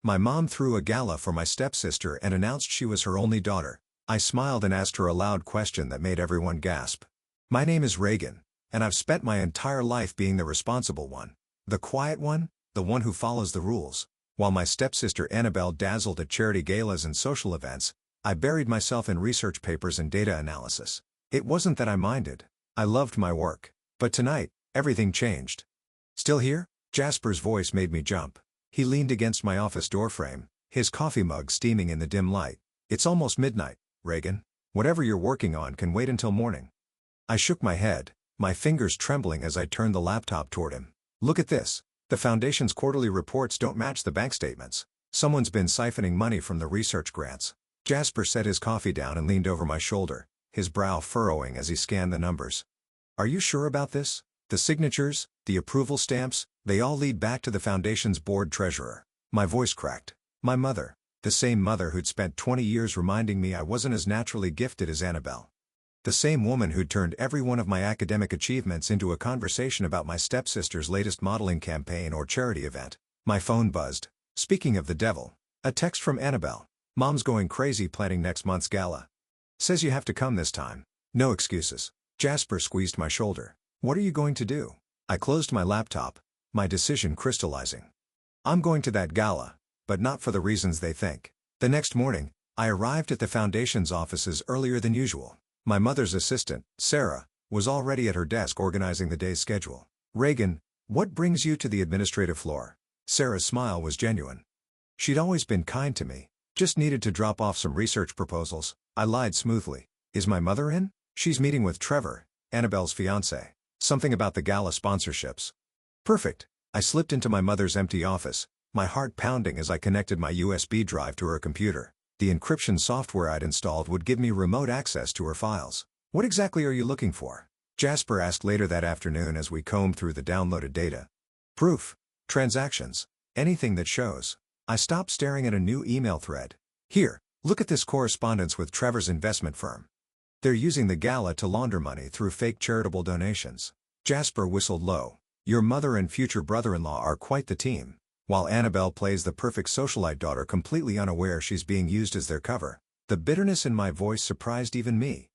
My mom threw a gala for my stepsister and announced she was her only daughter. I smiled and asked her a loud question that made everyone gasp. My name is Reagan, and I've spent my entire life being the responsible one. The quiet one, the one who follows the rules. While my stepsister Annabelle dazzled at charity galas and social events, I buried myself in research papers and data analysis. It wasn't that I minded. I loved my work. But tonight, everything changed. Still here? Jasper's voice made me jump. He leaned against my office doorframe, his coffee mug steaming in the dim light. It's almost midnight, Reagan. Whatever you're working on can wait until morning. I shook my head, my fingers trembling as I turned the laptop toward him. Look at this. The Foundation's quarterly reports don't match the bank statements. Someone's been siphoning money from the research grants. Jasper set his coffee down and leaned over my shoulder, his brow furrowing as he scanned the numbers. Are you sure about this? The signatures, the approval stamps, they all lead back to the Foundation's board treasurer. My voice cracked. My mother. The same mother who'd spent 20 years reminding me I wasn't as naturally gifted as Annabelle. The same woman who'd turned every one of my academic achievements into a conversation about my stepsister's latest modeling campaign or charity event. My phone buzzed. Speaking of the devil. A text from Annabelle. Mom's going crazy planning next month's gala. Says you have to come this time. No excuses. Jasper squeezed my shoulder. What are you going to do? I closed my laptop, my decision crystallizing. I'm going to that gala, but not for the reasons they think. The next morning, I arrived at the Foundation's offices earlier than usual. My mother's assistant, Sarah, was already at her desk organizing the day's schedule. Reagan, what brings you to the administrative floor? Sarah's smile was genuine. She'd always been kind to me, just needed to drop off some research proposals. I lied smoothly. Is my mother in? She's meeting with Trevor, Annabelle's fiancé. Something about the gala sponsorships. Perfect. I slipped into my mother's empty office, my heart pounding as I connected my USB drive to her computer. The encryption software I'd installed would give me remote access to her files. What exactly are you looking for? Jasper asked later that afternoon as we combed through the downloaded data. Proof. Transactions. Anything that shows. I stopped staring at a new email thread. Here, look at this correspondence with Trevor's investment firm. They're using the gala to launder money through fake charitable donations. Jasper whistled low. Your mother and future brother-in-law are quite the team. While Annabelle plays the perfect socialite daughter completely unaware she's being used as their cover. The bitterness in my voice surprised even me.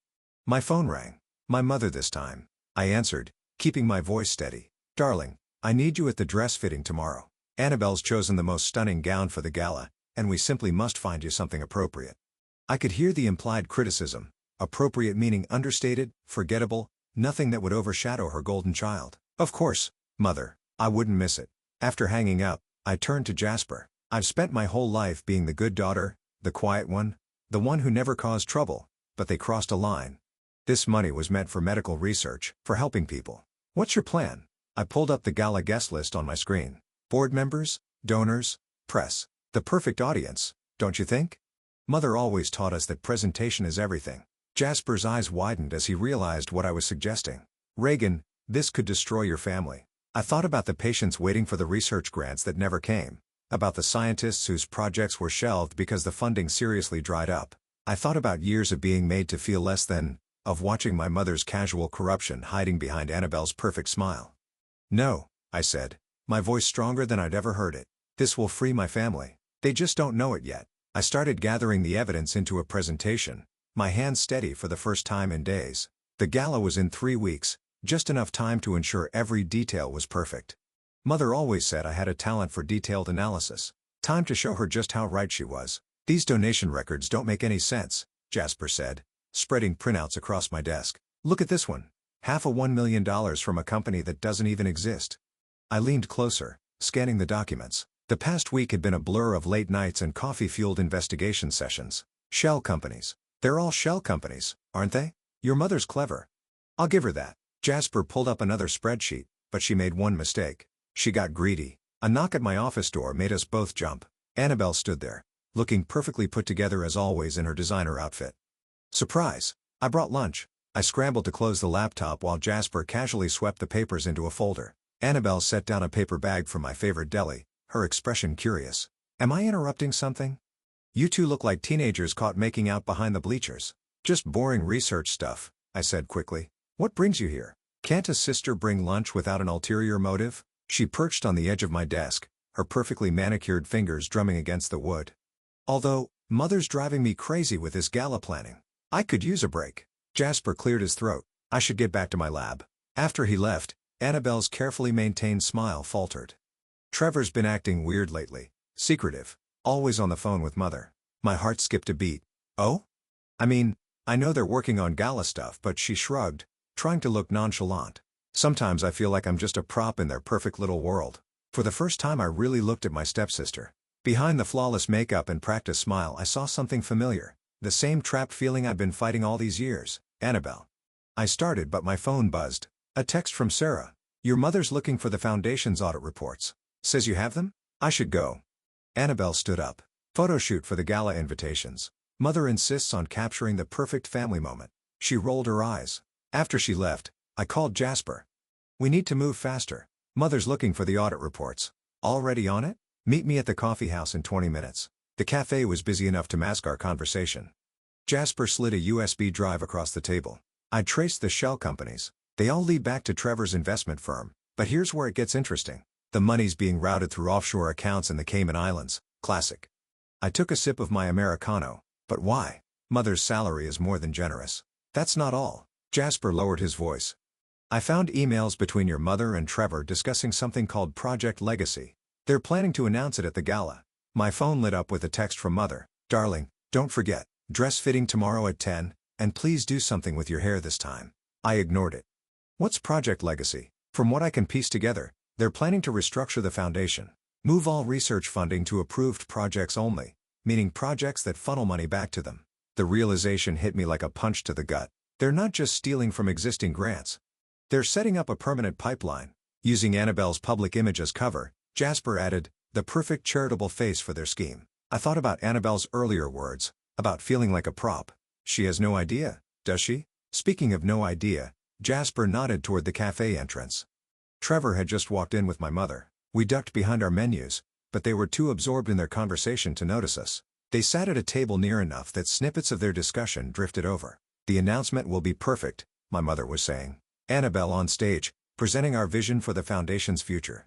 My phone rang. My mother this time. I answered, keeping my voice steady. Darling, I need you at the dress fitting tomorrow. Annabelle's chosen the most stunning gown for the gala, and we simply must find you something appropriate. I could hear the implied criticism. Appropriate meaning understated, forgettable, nothing that would overshadow her golden child. Of course, Mother, I wouldn't miss it. After hanging up, I turned to Jasper. I've spent my whole life being the good daughter, the quiet one, the one who never caused trouble, but they crossed a line. This money was meant for medical research, for helping people. What's your plan? I pulled up the gala guest list on my screen. Board members, donors, press. The perfect audience, don't you think? Mother always taught us that presentation is everything. Jasper's eyes widened as he realized what I was suggesting. Reagan, this could destroy your family. I thought about the patients waiting for the research grants that never came. About the scientists whose projects were shelved because the funding seriously dried up. I thought about years of being made to feel less than, of watching my mother's casual corruption hiding behind Annabelle's perfect smile. No, I said, my voice stronger than I'd ever heard it. This will free my family. They just don't know it yet. I started gathering the evidence into a presentation, my hands steady for the first time in days. The gala was in 3 weeks, just enough time to ensure every detail was perfect. Mother always said I had a talent for detailed analysis. Time to show her just how right she was. These donation records don't make any sense, Jasper said, spreading printouts across my desk. Look at this one. Half a $1 million from a company that doesn't even exist. I leaned closer, scanning the documents. The past week had been a blur of late nights and coffee-fueled investigation sessions. Shell companies. They're all shell companies, aren't they? Your mother's clever. I'll give her that. Jasper pulled up another spreadsheet, but she made one mistake. She got greedy. A knock at my office door made us both jump. Annabelle stood there, looking perfectly put together as always in her designer outfit. Surprise! I brought lunch. I scrambled to close the laptop while Jasper casually swept the papers into a folder. Annabelle set down a paper bag from my favorite deli, her expression curious. Am I interrupting something? You two look like teenagers caught making out behind the bleachers. Just boring research stuff, I said quickly. What brings you here? Can't a sister bring lunch without an ulterior motive? She perched on the edge of my desk, her perfectly manicured fingers drumming against the wood. Although, Mother's driving me crazy with this gala planning. I could use a break. Jasper cleared his throat. I should get back to my lab. After he left, Annabelle's carefully maintained smile faltered. Trevor's been acting weird lately. Secretive. Always on the phone with Mother. My heart skipped a beat. Oh? I mean, I know they're working on gala stuff, but she shrugged, trying to look nonchalant. Sometimes I feel like I'm just a prop in their perfect little world. For the first time I really looked at my stepsister. Behind the flawless makeup and practiced smile I saw something familiar. The same trapped feeling I've been fighting all these years. Annabelle. I started but my phone buzzed. A text from Sarah. Your mother's looking for the Foundation's audit reports. Says you have them? I should go. Annabelle stood up. Photo shoot for the gala invitations. Mother insists on capturing the perfect family moment. She rolled her eyes. After she left, I called Jasper. We need to move faster. Mother's looking for the audit reports. Already on it? Meet me at the coffee house in 20 minutes. The cafe was busy enough to mask our conversation. Jasper slid a USB drive across the table. I traced the shell companies. They all lead back to Trevor's investment firm. But here's where it gets interesting. The money's being routed through offshore accounts in the Cayman Islands. Classic. I took a sip of my Americano. But why? Mother's salary is more than generous. That's not all. Jasper lowered his voice. I found emails between your mother and Trevor discussing something called Project Legacy. They're planning to announce it at the gala. My phone lit up with a text from Mother. Darling, don't forget, dress fitting tomorrow at 10, and please do something with your hair this time. I ignored it. What's Project Legacy? From what I can piece together, they're planning to restructure the foundation. Move all research funding to approved projects only, meaning projects that funnel money back to them. The realization hit me like a punch to the gut. They're not just stealing from existing grants. They're setting up a permanent pipeline. Using Annabelle's public image as cover, Jasper added, the perfect charitable face for their scheme. I thought about Annabelle's earlier words, about feeling like a prop. She has no idea, does she? Speaking of no idea, Jasper nodded toward the cafe entrance. Trevor had just walked in with my mother. We ducked behind our menus, but they were too absorbed in their conversation to notice us. They sat at a table near enough that snippets of their discussion drifted over. The announcement will be perfect, my mother was saying. Annabelle on stage, presenting our vision for the Foundation's future.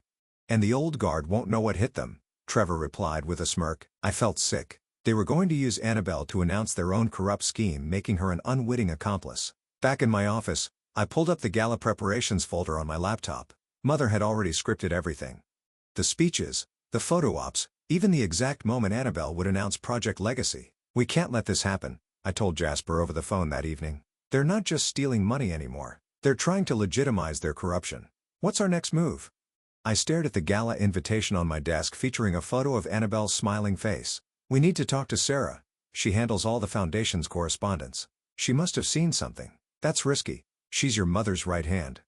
And the old guard won't know what hit them, Trevor replied with a smirk. I felt sick. They were going to use Annabelle to announce their own corrupt scheme, making her an unwitting accomplice. Back in my office, I pulled up the gala preparations folder on my laptop. Mother had already scripted everything. The speeches, the photo ops, even the exact moment Annabelle would announce Project Legacy. We can't let this happen, I told Jasper over the phone that evening. They're not just stealing money anymore. They're trying to legitimize their corruption. What's our next move? I stared at the gala invitation on my desk featuring a photo of Annabelle's smiling face. We need to talk to Sarah. She handles all the Foundation's correspondence. She must have seen something. That's risky. She's your mother's right hand.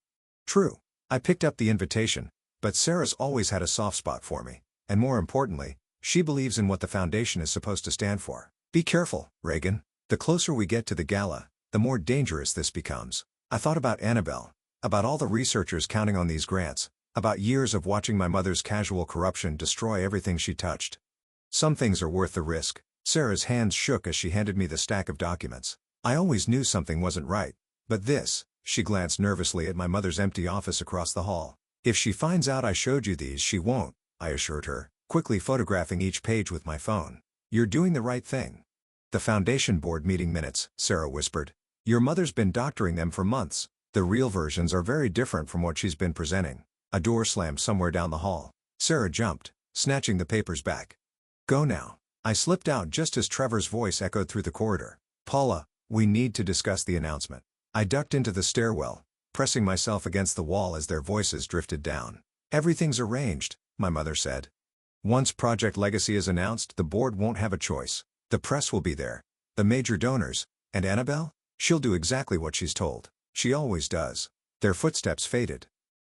True. I picked up the invitation, but Sarah's always had a soft spot for me. And more importantly, she believes in what the Foundation is supposed to stand for. Be careful, Reagan. The closer we get to the gala, the more dangerous this becomes. I thought about Annabelle, about all the researchers counting on these grants, about years of watching my mother's casual corruption destroy everything she touched. Some things are worth the risk. Sarah's hands shook as she handed me the stack of documents. I always knew something wasn't right. But this, she glanced nervously at my mother's empty office across the hall. If she finds out I showed you these, she won't, I assured her, quickly photographing each page with my phone. You're doing the right thing. The Foundation board meeting minutes, Sarah whispered. Your mother's been doctoring them for months. The real versions are very different from what she's been presenting. A door slammed somewhere down the hall. Sarah jumped, snatching the papers back. Go now. I slipped out just as Trevor's voice echoed through the corridor. Paula, we need to discuss the announcement. I ducked into the stairwell, pressing myself against the wall as their voices drifted down. Everything's arranged, my mother said. Once Project Legacy is announced, the board won't have a choice. The press will be there. The major donors. And Annabelle? She'll do exactly what she's told. She always does. Their footsteps faded.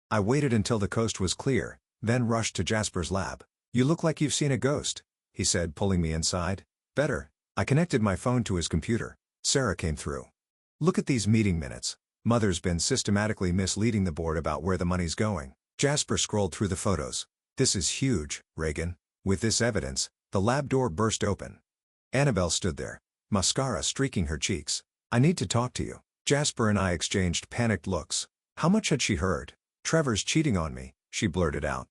I waited until the coast was clear, then rushed to Jasper's lab. You look like you've seen a ghost, he said, pulling me inside. Better. I connected my phone to his computer. Sarah came through. Look at these meeting minutes. Mother's been systematically misleading the board about where the money's going. Jasper scrolled through the photos. This is huge, Reagan. With this evidence, the lab door burst open. Annabelle stood there, mascara streaking her cheeks. I need to talk to you. Jasper and I exchanged panicked looks. How much had she heard? Trevor's cheating on me, she blurted out.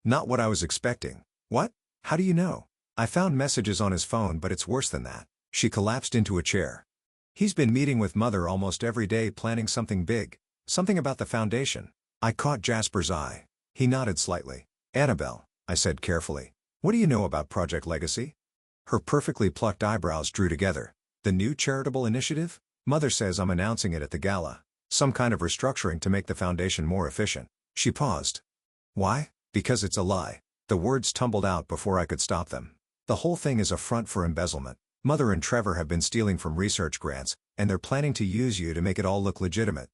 Not what I was expecting. What? How do you know? I found messages on his phone, but it's worse than that. She collapsed into a chair. He's been meeting with Mother almost every day, planning something big. Something about the foundation. I caught Jasper's eye. He nodded slightly. Annabelle, I said carefully. What do you know about Project Legacy? Her perfectly plucked eyebrows drew together. The new charitable initiative? Mother says I'm announcing it at the gala. Some kind of restructuring to make the foundation more efficient. She paused. Why? Because it's a lie. The words tumbled out before I could stop them. The whole thing is a front for embezzlement. Mother and Trevor have been stealing from research grants, and they're planning to use you to make it all look legitimate.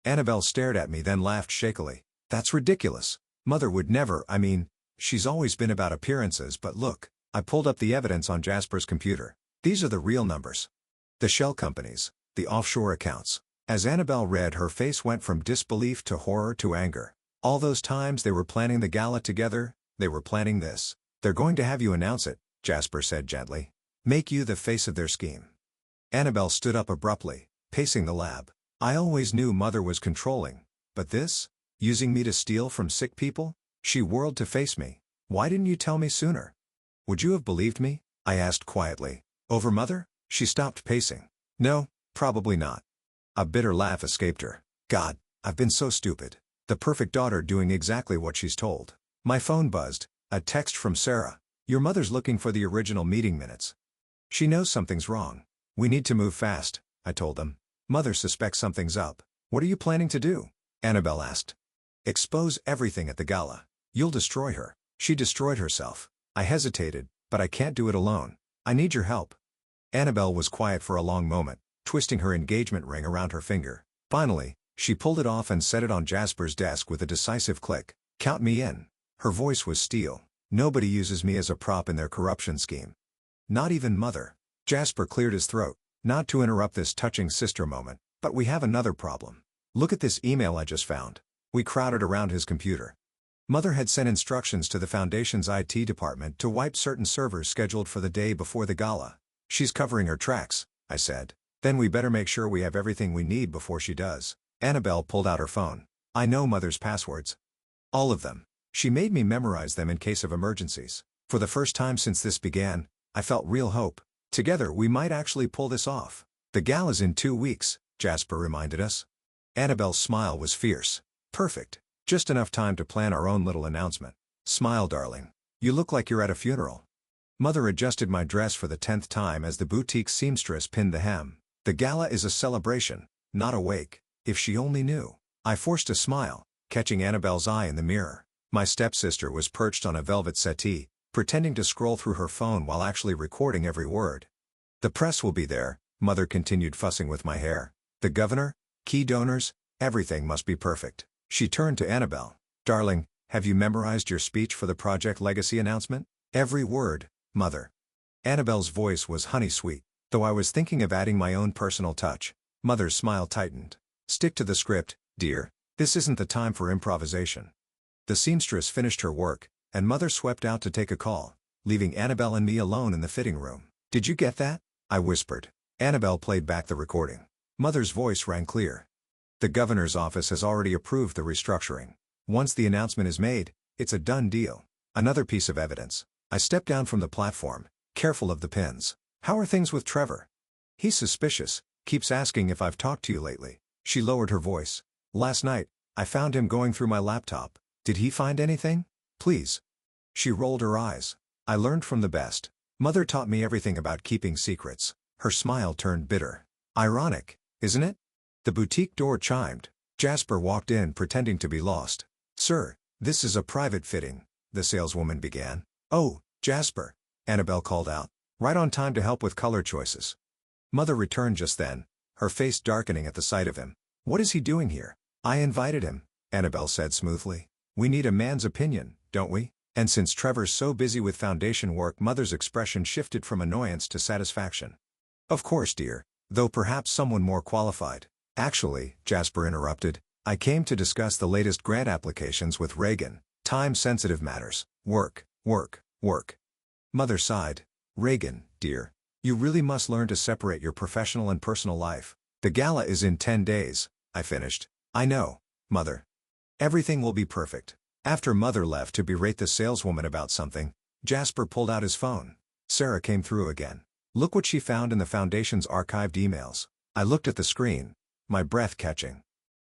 Annabelle stared at me, then laughed shakily. That's ridiculous. Mother would never, she's always been about appearances, but look. I pulled up the evidence on Jasper's computer. These are the real numbers. The shell companies, the offshore accounts. As Annabelle read, her face went from disbelief to horror to anger. All those times they were planning the gala together, they were planning this. They're going to have you announce it, Jasper said gently. Make you the face of their scheme. Annabelle stood up abruptly, pacing the lab. I always knew Mother was controlling. But this? Using me to steal from sick people? She whirled to face me. Why didn't you tell me sooner? Would you have believed me? I asked quietly. Over Mother? She stopped pacing. No, probably not. A bitter laugh escaped her. God, I've been so stupid. The perfect daughter doing exactly what she's told. My phone buzzed. A text from Sarah. Your mother's looking for the original meeting minutes. She knows something's wrong. We need to move fast, I told them. Mother suspects something's up. What are you planning to do? Annabelle asked. Expose everything at the gala. You'll destroy her. She destroyed herself. I hesitated, but I can't do it alone. I need your help. Annabelle was quiet for a long moment, twisting her engagement ring around her finger. Finally, she pulled it off and set it on Jasper's desk with a decisive click. Count me in. Her voice was steel. Nobody uses me as a prop in their corruption scheme. Not even Mother. Jasper cleared his throat. Not to interrupt this touching sister moment, but we have another problem. Look at this email I just found. We crowded around his computer. Mother had sent instructions to the Foundation's IT department to wipe certain servers scheduled for the day before the gala. She's covering her tracks, I said. Then we better make sure we have everything we need before she does. Annabelle pulled out her phone. I know Mother's passwords. All of them. She made me memorize them in case of emergencies. For the first time since this began, I felt real hope. Together we might actually pull this off. The gala's in 2 weeks, Jasper reminded us. Annabelle's smile was fierce. Perfect. Just enough time to plan our own little announcement. Smile, darling. You look like you're at a funeral. Mother adjusted my dress for the 10th time as the boutique seamstress pinned the hem. The gala is a celebration, not a wake. If she only knew. I forced a smile, catching Annabelle's eye in the mirror. My stepsister was perched on a velvet settee, pretending to scroll through her phone while actually recording every word. The press will be there, Mother continued fussing with my hair. The governor, key donors, everything must be perfect. She turned to Annabelle. Darling, have you memorized your speech for the Project Legacy announcement? Every word, Mother. Annabelle's voice was honey-sweet, though I was thinking of adding my own personal touch. Mother's smile tightened. Stick to the script, dear. This isn't the time for improvisation. The seamstress finished her work, and Mother swept out to take a call, leaving Annabelle and me alone in the fitting room. Did you get that? I whispered. Annabelle played back the recording. Mother's voice rang clear. The governor's office has already approved the restructuring. Once the announcement is made, it's a done deal. Another piece of evidence. I stepped down from the platform, careful of the pins. How are things with Trevor? He's suspicious, keeps asking if I've talked to you lately. She lowered her voice. Last night, I found him going through my laptop. Did he find anything? Please. She rolled her eyes. I learned from the best. Mother taught me everything about keeping secrets. Her smile turned bitter. Ironic, isn't it? The boutique door chimed. Jasper walked in pretending to be lost. Sir, this is a private fitting, the saleswoman began. Oh, Jasper, Annabelle called out. Right on time to help with color choices. Mother returned just then, her face darkening at the sight of him. What is he doing here? I invited him, Annabelle said smoothly. We need a man's opinion, don't we? And since Trevor's so busy with foundation work, Mother's expression shifted from annoyance to satisfaction. Of course, dear, though perhaps someone more qualified. Actually, Jasper interrupted, I came to discuss the latest grant applications with Reagan. Time-sensitive matters. Work, work, work. Mother sighed. Reagan, dear, you really must learn to separate your professional and personal life. The gala is in 10 days, I finished. I know, Mother. Everything will be perfect. After Mother left to berate the saleswoman about something, Jasper pulled out his phone. Sarah came through again. Look what she found in the Foundation's archived emails. I looked at the screen, my breath catching.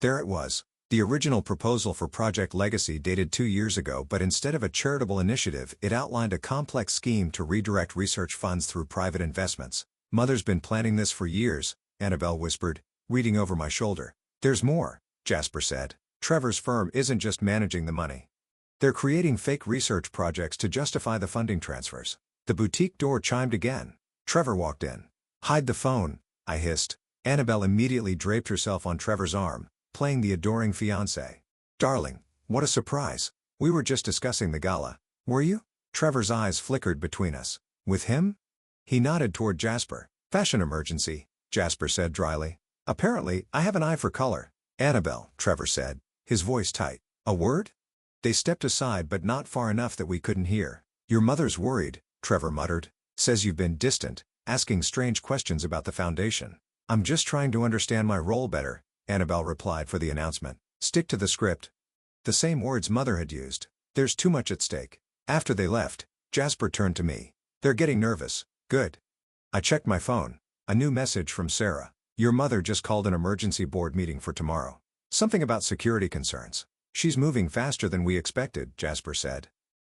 There it was. The original proposal for Project Legacy dated 2 years ago, but instead of a charitable initiative, it outlined a complex scheme to redirect research funds through private investments. Mother's been planning this for years, Annabelle whispered, reading over my shoulder. There's more, Jasper said. Trevor's firm isn't just managing the money. They're creating fake research projects to justify the funding transfers. The boutique door chimed again. Trevor walked in. Hide the phone, I hissed. Annabelle immediately draped herself on Trevor's arm, playing the adoring fiancé. Darling, what a surprise. We were just discussing the gala. Were you? Trevor's eyes flickered between us. With him? He nodded toward Jasper. Fashion emergency, Jasper said dryly. Apparently, I have an eye for color. Annabelle, Trevor said, his voice tight. A word? They stepped aside but not far enough that we couldn't hear. Your mother's worried, Trevor muttered. Says you've been distant, asking strange questions about the Foundation. I'm just trying to understand my role better, Annabelle replied for the announcement. Stick to the script. The same words Mother had used. There's too much at stake. After they left, Jasper turned to me. They're getting nervous. Good. I checked my phone. A new message from Sarah. Your mother just called an emergency board meeting for tomorrow. Something about security concerns. She's moving faster than we expected, Jasper said.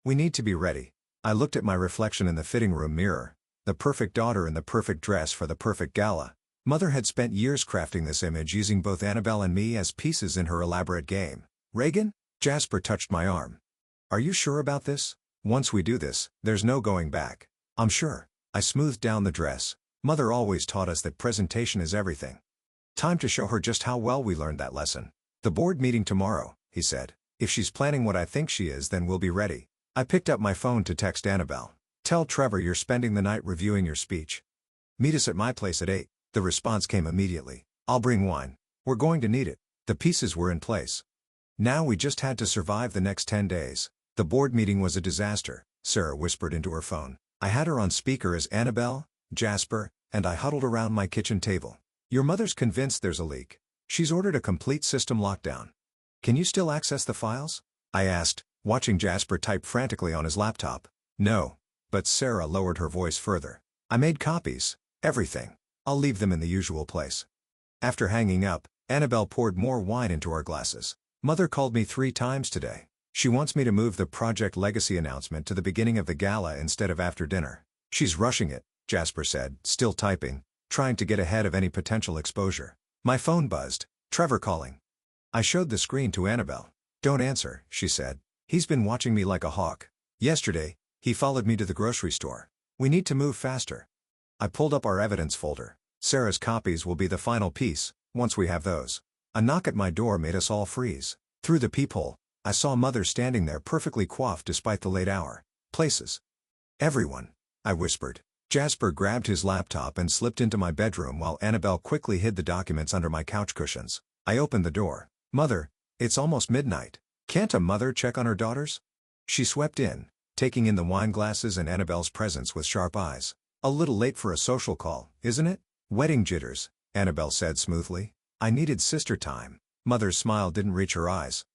We need to be ready. I looked at my reflection in the fitting room mirror. The perfect daughter in the perfect dress for the perfect gala. Mother had spent years crafting this image using both Annabelle and me as pieces in her elaborate game. Reagan? Jasper touched my arm. Are you sure about this? Once we do this, there's no going back. I'm sure. I smoothed down the dress. Mother always taught us that presentation is everything. Time to show her just how well we learned that lesson. The board meeting tomorrow, he said. If she's planning what I think she is, then we'll be ready. I picked up my phone to text Annabelle. Tell Trevor you're spending the night reviewing your speech. Meet us at my place at 8. The response came immediately. I'll bring wine. We're going to need it. The pieces were in place. Now we just had to survive the next 10 days. The board meeting was a disaster, Sarah whispered into her phone. I had her on speaker as Annabelle, Jasper, and I huddled around my kitchen table. Your mother's convinced there's a leak. She's ordered a complete system lockdown. Can you still access the files? I asked, watching Jasper type frantically on his laptop. No. But Sarah lowered her voice further. I made copies. Everything. I'll leave them in the usual place. After hanging up, Annabelle poured more wine into our glasses. Mother called me 3 times today. She wants me to move the Project Legacy announcement to the beginning of the gala instead of after dinner. She's rushing it, Jasper said, still typing, trying to get ahead of any potential exposure. My phone buzzed. Trevor calling. I showed the screen to Annabelle. Don't answer, she said. He's been watching me like a hawk. Yesterday, he followed me to the grocery store. We need to move faster. I pulled up our evidence folder. Sarah's copies will be the final piece, once we have those. A knock at my door made us all freeze. Through the peephole, I saw Mother standing there perfectly coiffed despite the late hour. Places. Everyone, I whispered. Jasper grabbed his laptop and slipped into my bedroom while Annabelle quickly hid the documents under my couch cushions. I opened the door. Mother, it's almost midnight. Can't a mother check on her daughters? She swept in, taking in the wine glasses and Annabelle's presence with sharp eyes. A little late for a social call, isn't it? Wedding jitters, Annabelle said smoothly. I needed sister time. Mother's smile didn't reach her eyes.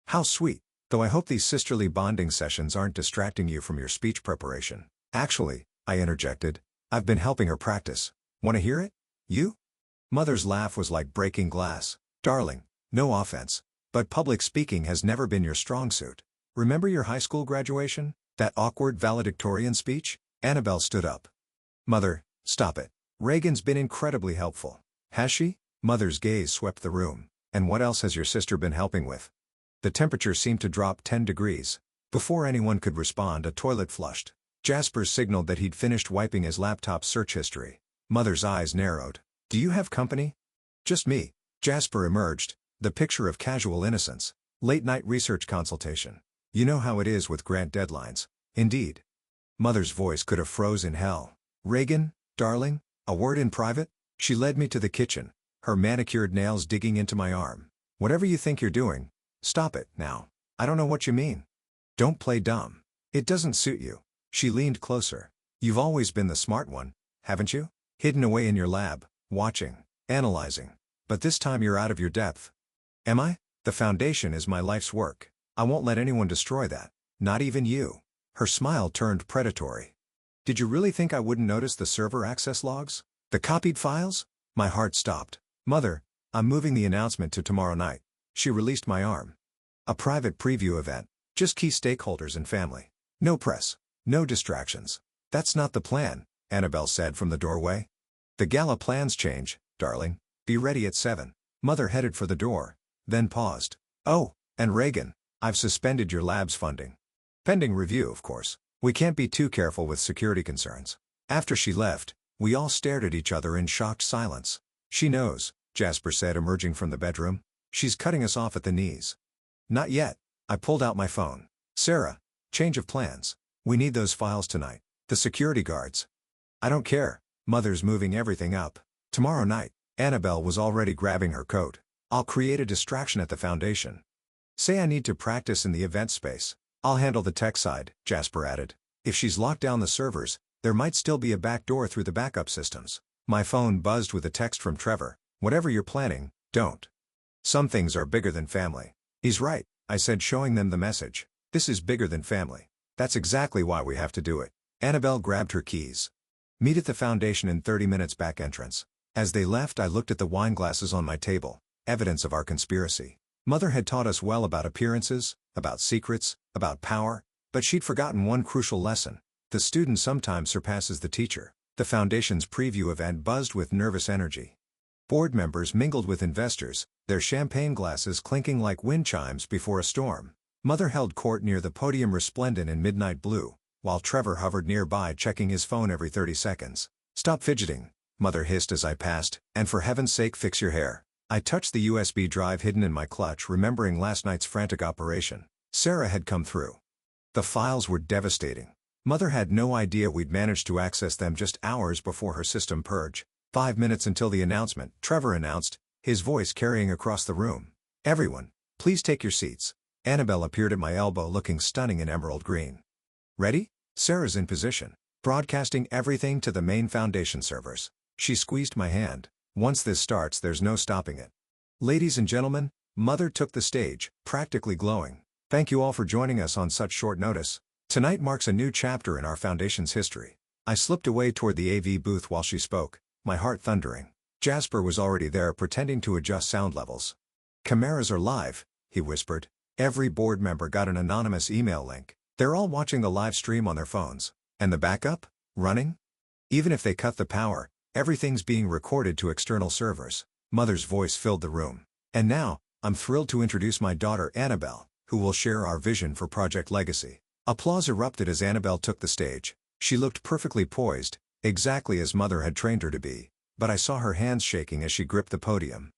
How sweet, though I hope these sisterly bonding sessions aren't distracting you from your speech preparation. Actually, I interjected, I've been helping her practice. Want to hear it? You? Mother's laugh was like breaking glass. Darling, no offense, but public speaking has never been your strong suit. Remember your high school graduation? That awkward valedictorian speech? Annabelle stood up. Mother, stop it. Reagan's been incredibly helpful. Has she? Mother's gaze swept the room. And what else has your sister been helping with? The temperature seemed to drop 10 degrees. Before anyone could respond, a toilet flushed. Jasper signaled that he'd finished wiping his laptop's search history. Mother's eyes narrowed. Do you have company? Just me. Jasper emerged, the picture of casual innocence. Late-night research consultation. You know how it is with grant deadlines. Indeed. Mother's voice could have froze in hell. Reagan, darling, a word in private? She led me to the kitchen, her manicured nails digging into my arm. Whatever you think you're doing, stop it, now. I don't know what you mean. Don't play dumb. It doesn't suit you. She leaned closer. You've always been the smart one, haven't you? Hidden away in your lab, watching, analyzing. But this time you're out of your depth. Am I? The Foundation is my life's work. I won't let anyone destroy that. Not even you. Her smile turned predatory. Did you really think I wouldn't notice the server access logs? The copied files? My heart stopped. Mother, I'm moving the announcement to tomorrow night. She released my arm. A private preview event. Just key stakeholders and family. No press. No distractions. That's not the plan, Annabelle said from the doorway. The gala plans change, darling. Be ready at 7. Mother headed for the door, then paused. Oh, and Reagan, I've suspended your lab's funding. Pending review, of course. We can't be too careful with security concerns. After she left, we all stared at each other in shocked silence. She knows, Jasper said emerging from the bedroom. She's cutting us off at the knees. Not yet. I pulled out my phone. Sarah, change of plans. We need those files tonight. The security guards. I don't care. Mother's moving everything up. Tomorrow night. Annabelle was already grabbing her coat. I'll create a distraction at the foundation. Say I need to practice in the event space. I'll handle the tech side, Jasper added. If she's locked down the servers, there might still be a back door through the backup systems. My phone buzzed with a text from Trevor. Whatever you're planning, don't. Some things are bigger than family. He's right, I said, showing them the message. This is bigger than family. That's exactly why we have to do it. Annabelle grabbed her keys. Meet at the foundation in 30 minutes, back entrance. As they left, I looked at the wine glasses on my table, evidence of our conspiracy. Mother had taught us well about appearances, about secrets, about power, but she'd forgotten one crucial lesson. The student sometimes surpasses the teacher. The foundation's preview event buzzed with nervous energy. Board members mingled with investors, their champagne glasses clinking like wind chimes before a storm. Mother held court near the podium, resplendent in midnight blue, while Trevor hovered nearby, checking his phone every 30 seconds. Stop fidgeting, Mother hissed as I passed, and for heaven's sake fix your hair. I touched the USB drive hidden in my clutch, remembering last night's frantic operation. Sarah had come through. The files were devastating. Mother had no idea we'd managed to access them just hours before her system purge. 5 minutes until the announcement, Trevor announced, his voice carrying across the room. Everyone, please take your seats. Annabelle appeared at my elbow, looking stunning in emerald green. Ready? Sarah's in position, broadcasting everything to the main foundation servers. She squeezed my hand. Once this starts, there's no stopping it. Ladies and gentlemen, Mother took the stage, practically glowing. Thank you all for joining us on such short notice. Tonight marks a new chapter in our foundation's history. I slipped away toward the AV booth while she spoke, my heart thundering. Jasper was already there, pretending to adjust sound levels. Cameras are live, he whispered. Every board member got an anonymous email link. They're all watching the live stream on their phones. And the backup? Running? Even if they cut the power, everything's being recorded to external servers. Mother's voice filled the room. And now, I'm thrilled to introduce my daughter Annabelle, who will share our vision for Project Legacy. Applause erupted as Annabelle took the stage. She looked perfectly poised, exactly as Mother had trained her to be, but I saw her hands shaking as she gripped the podium.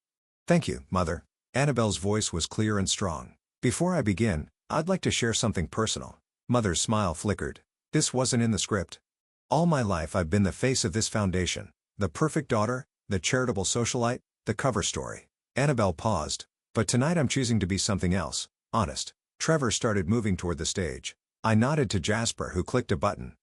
Thank you, Mother. Annabelle's voice was clear and strong. Before I begin, I'd like to share something personal. Mother's smile flickered. This wasn't in the script. All my life I've been the face of this foundation. The perfect daughter, the charitable socialite, the cover story. Annabelle paused. But tonight I'm choosing to be something else, honest. Trevor started moving toward the stage. I nodded to Jasper, who clicked a button.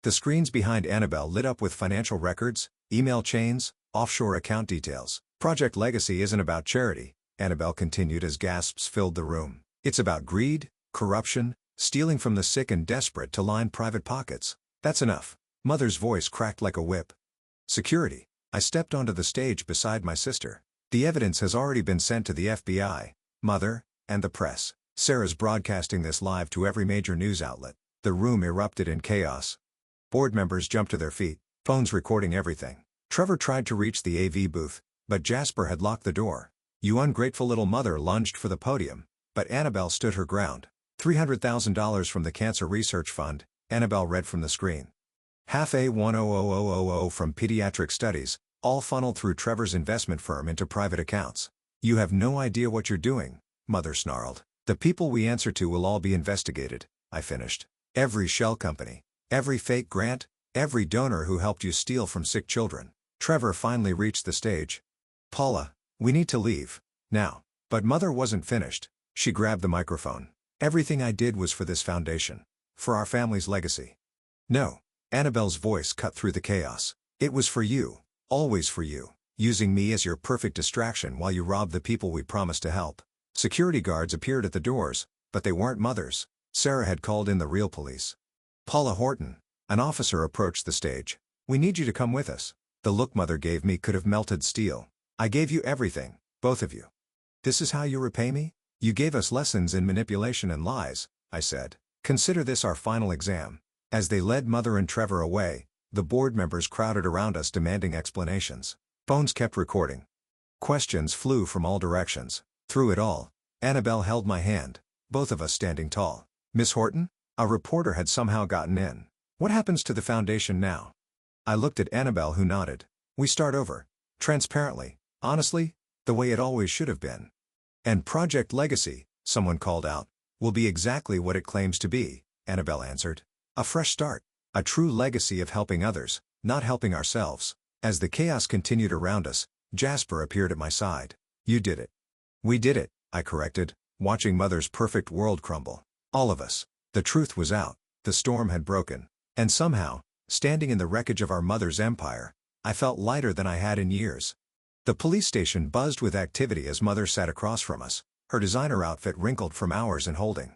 The screens behind Annabelle lit up with financial records, email chains, offshore account details. Project Legacy isn't about charity, Annabelle continued as gasps filled the room. It's about greed, corruption, stealing from the sick and desperate to line private pockets. That's enough. Mother's voice cracked like a whip. Security. I stepped onto the stage beside my sister. The evidence has already been sent to the FBI, Mother, and the press. Sarah's broadcasting this live to every major news outlet. The room erupted in chaos. Board members jumped to their feet, phones recording everything. Trevor tried to reach the AV booth, but Jasper had locked the door. You ungrateful little. Mother lunged for the podium, but Annabelle stood her ground. $300,000 from the Cancer Research Fund, Annabelle read from the screen. Half A100,000 from pediatric studies, all funneled through Trevor's investment firm into private accounts. You have no idea what you're doing, Mother snarled. The people we answer to will all be investigated, I finished. Every shell company, every fake grant, every donor who helped you steal from sick children. Trevor finally reached the stage. Paula, we need to leave. Now. But Mother wasn't finished. She grabbed the microphone. Everything I did was for this foundation. For our family's legacy. No. Annabelle's voice cut through the chaos. It was for you. Always for you. Using me as your perfect distraction while you robbed the people we promised to help. Security guards appeared at the doors, But they weren't Mother's. Sarah had called in the real police. Paula Horton, an officer, approached the stage. "We need you to come with us." The look Mother gave me could have melted steel. "I gave you everything, both of you. This is how you repay me? You gave us lessons in manipulation and lies," I said. "Consider this our final exam." As they led Mother and Trevor away, the board members crowded around us demanding explanations. Phones kept recording. Questions flew from all directions. Through it all, Annabelle held my hand, both of us standing tall. "Miss Horton?" A reporter had somehow gotten in. "What happens to the foundation now?" I looked at Annabelle, who nodded. "We start over. Transparently, honestly, the way it always should have been." "And Project Legacy," someone called out, "will be exactly what it claims to be," Annabelle answered. "A fresh start. A true legacy of helping others, not helping ourselves." As the chaos continued around us, Jasper appeared at my side. "You did it." "We did it," I corrected, watching Mother's perfect world crumble. All of us. The truth was out. The storm had broken. And somehow, standing in the wreckage of our mother's empire, I felt lighter than I had in years. The police station buzzed with activity as Mother sat across from us, her designer outfit wrinkled from hours in holding.